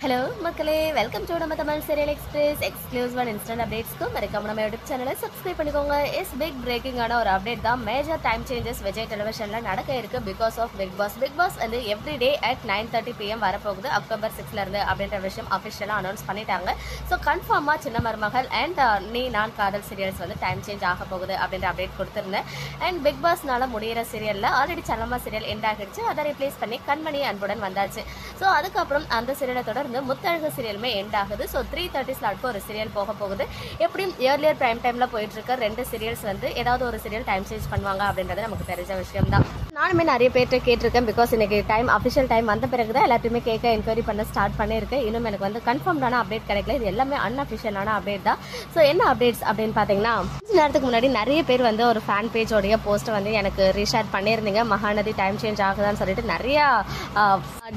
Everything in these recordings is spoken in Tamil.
Hello, மக்களே வெல்கம் டு நம்ம Tamil serial express exclusive and instant அப்டேட்ஸ்க்கு மறக்காம நம்ம யூடியூப் சேனலை சப்ஸ்கிரைப் பண்ணிக்கோங்க. இஸ் பிக் பிரேக்கிங் ஆன ஒரு அப்டேட் தான். மேஜர் டைம் சேஞ்சஸ் விஜய் டெலிவிஷன்ல நடக்க இருக்கு பிகாஸ் ஆஃப் பிக் பாஸ் வந்து எவ்ரி டே அட் 9:30 PM வரப்போகுது October 6ல இருந்து அப்படின்ற விஷயம் அஃபிஷியலாக அனௌன்ஸ் பண்ணிட்டாங்க. ஸோ கன்ஃபார்மாக சின்ன மருமகள் அண்ட் நீ நான் காதல் சீரியல்ஸ் வந்து டைம் சேஞ்ச் ஆக போகுது அப்படின்ற அப்டேட் கொடுத்துருந்தேன். அண்ட் பிக் பாஸ்னால முடிகிற சீரியலில் ஆல்ரெடி சலமா சீரியல் எண்ட் ஆகிடுச்சு. அதை ரிப்ளேஸ் பண்ணி கண்மணி அன்புடன் வந்தாச்சு. ஸோ அதுக்கப்புறம் அந்த சீரியலை தொடர்ந்து முத்தழகு சீரியலுமே எண்ட் ஆகுது. ஸோ 3:30 ஸ்லாட்க்கு ஒரு சீரியல் போக போகுது. எப்படியும் இயர்லியர் பிரைம் டைமில் போயிட்டு இருக்க 2 சீரியல்ஸ் வந்து ஏதாவது ஒரு சீரியல் டைம் சேஞ்ச் பண்ணுவாங்க அப்படின்றது நமக்கு தெரிஞ்ச விஷயம் தான். நானுமே நிறைய பேர்கிட்ட கேட்டிருக்கேன். பிகாஸ் இன்னைக்கு டைம் அஃபிஷியல் டைம் வந்த பிறகு தான் எல்லாத்தையுமே கேட்க என்கொயரி பண்ண ஸ்டார்ட் பண்ணியிருக்கேன். இன்னும் எனக்கு வந்து கன்ஃபார்ம்டான அப்டேட் கிடைக்கல. இது எல்லாமே அன்அஃபிஷியலான அப்டேட் தான். ஸோ என்ன அப்டேட்ஸ் அப்படின்னு பார்த்தீங்கன்னா, கொஞ்ச நேரத்துக்கு முன்னாடி நிறைய பேர் வந்து ஒரு ஃபேன் பேஜோடைய போஸ்ட்டை வந்து எனக்கு ரீஷேர் பண்ணியிருந்தீங்க. மகாநதி டைம் சேஞ்ச் ஆகுதான்னு சொல்லிட்டு நிறையா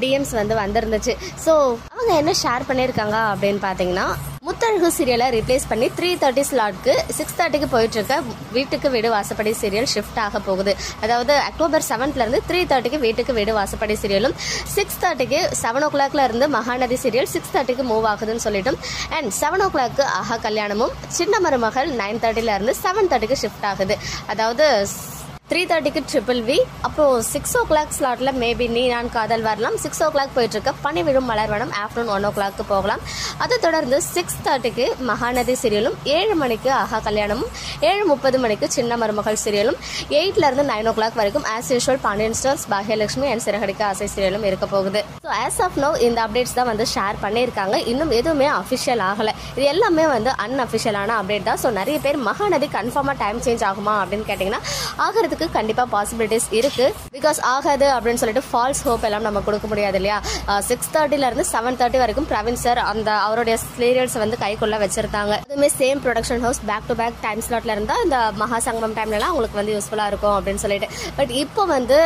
டிஎம்ஸ் வந்து வந்திருந்துச்சு. ஸோ அவங்க என்ன ஷேர் பண்ணியிருக்காங்க அப்படின்னு பார்த்தீங்கன்னா, முத்தழகு சீரியலை ரிப்ளேஸ் பண்ணி 3:30 ஸ்லாட்க்கு 6:30க்கு போயிட்டு இருக்க வீட்டுக்கு வீடு வாசப்படி சீரியல் ஷிஃப்ட் ஆக போகுது. அதாவது October 7th இருந்து 3:30க்கு வீட்டுக்கு வீடு வாசப்படி சீரியலும் 6:30க்கு 7 o'clock இருந்து மகாநதி சீரியல் 6:30க்கு மூவ் ஆகுதுன்னு சொல்லிட்டும். அண்ட் 7 o'clock ஆஹா கல்யாணமும் சின்ன மருமகள் 9:30ல இருந்து 7:30க்கு ஷிஃப்ட் ஆகுது. அதாவது 3:30க்கு ட்ரிபிள் வி, அப்போ 6 o'clock ஸ்லாட்ல மேபி நீ நான் காதல் வரலாம். 6 o'clock போயிட்டு இருக்க பனி விழும் மலர்வனம் ஆஃப்டர்நூன் 1 o'clock போகலாம். அதை தொடர்ந்து 6:30க்கு மகாநதி சீரியலும் 7 மணிக்கு ஆஹா கல்யாணமும் 7:30 மணிக்கு சின்ன மருமகள் சீரியலும் 8ல இருந்து 9 o'clock வரைக்கும் as usual Pandian stars Baakiyalakshmi and Siragadikka Aasai சீரியலும் இருக்க போகுது. ஸோ ஆஸ் ஆஃப் நவ் இந்த அப்டேட்ஸ் தான் வந்து ஷேர் பண்ணியிருக்காங்க. இன்னும் எதுவுமே அஃபிஷியல் ஆகலை. இது எல்லாமே வந்து அன்அஃபிஷியலான அப்டேட் தான். ஸோ நிறைய பேர் மகாநதி கன்ஃபார்மாக டைம் சேஞ்ச் ஆகுமா அப்படின்னு கேட்டிங்கன்னா, ஆகிறதுக்கு கண்டிப்பா பாசிபிலிட்டிஸ் இருக்கு. பிகாஸ் ஆகாது அப்படின்னு சொல்லிட்டு ஃபால்ஸ் ஹோப் எல்லாம் நம்ம கொடுக்க முடியாது இல்லையா. 6:30ல இருந்து 7:30 வரைக்கும் பிரவீன் சார் அந்த அவருடைய சீரியல்ஸ் வந்து கைக்குள்ள வச்சிருந்தாங்க. அதுவுமே same production house back to back time ஸ்லாட்ல இருந்தா இந்த மகாசங்கமம் டைம்லலாம் உங்களுக்கு வந்து யூஸ்ஃபுல்லா இருக்கும் அப்படின்னு சொல்லிட்டு. பட் இப்போ வந்து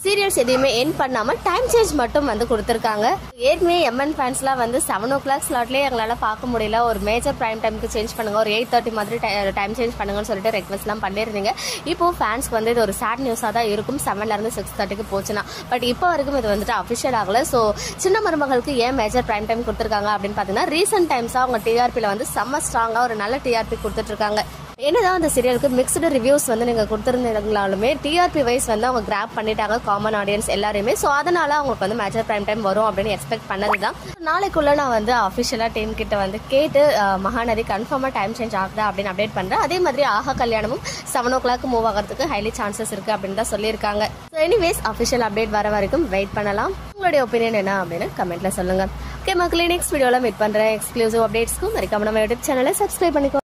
சீரியல்ஸ் எதையுமே எண்ட் பண்ணாம டைம் சேஞ்ச் மட்டும் வந்து கொடுத்துருக்காங்க. ஏற்கனவே எம்என் ஃபேன்ஸ்லாம் வந்து 7 o'clock ஸ்லாட்லேயே எங்களால் பார்க்க முடியல, ஒரு மேஜர் பிரைம் டைமுக்கு சேஞ்ச் பண்ணுங்க, ஒரு 8:30 மாதிரி டைம் சேஞ்ச் பண்ணுங்கன்னு சொல்லிட்டு ரெக்வஸ்ட்லாம் பண்ணியிருந்தீங்க. இப்போ ஃபேன்ஸ்க்கு வந்து இது ஒரு சேட் நியூஸாக தான் இருக்கும் 7ல இருந்து 6:30க்கு போச்சுன்னா. பட் இப்போ வரைக்கும் இது வந்துட்டு அஃபிஷியல் ஆகல. ஸோ சின்ன மருமகளுக்கு ஏன் மேஜர் பிரைம் டைம் கொடுத்துருக்காங்க அப்படின்னு பார்த்தீங்கன்னா, ரீசெண்ட் டைம்ஸாக அவங்க டிஆர்பியில் வந்து செம்ம ஸ்ட்ராங்காக ஒரு நல்ல டிஆர்பி கொடுத்துட்ருக்காங்க. என்னதான் அந்த சீரியலுக்கு மிக்ஸ்டு ரிவ்யூஸ் வந்து நீங்கள் கொடுத்துருந்தாலுமே டிஆர்பி வைஸ் வந்து அவங்க கிராப் பண்ணிட்டாங்க காமன் ஆடியன்ஸ் எல்லாருமே. ஸோ அதனால அவங்களுக்கு வந்து மேஜர் பிரைம் டைம் வரும் அப்படின்னு எக்ஸ்பெக்ட் பண்ணது தான். நாளைக்குள்ள நான் வந்து அஃபிஷியலாக டீம் கிட்ட வந்து கேட்டு மகாநதி கன்ஃபார்மாக டைம் சேஞ்ச் ஆகுதா அப்படின்னு அப்டேட் பண்ணுறேன். அதே மாதிரி ஆஹா கல்யாணமும் 7 o'clock மூவ் ஆகிறதுக்கு ஹைலி சான்சஸ் இருக்குது அப்படின்னு தான் சொல்லியிருக்காங்க. ஸோ எனிவேஸ் அஃபிஷியல் அப்டேட் வர வரைக்கும் வெயிட் பண்ணலாம். உங்களுடைய ஒப்பீனியன் என்ன அப்படின்னு கமெண்ட்ல சொல்லுங்க. ஓகே மக்களே, நெக்ஸ்ட் வீடியோவில் மீட் பண்ணுறேன். எக்ஸ்க்ளூசிவ் அப்டேட்ஸ்க்கும் மறக்காம நம்ம யூடியூப் சேனலை சப்ஸ்கிரைப் பண்ணிக்கோ.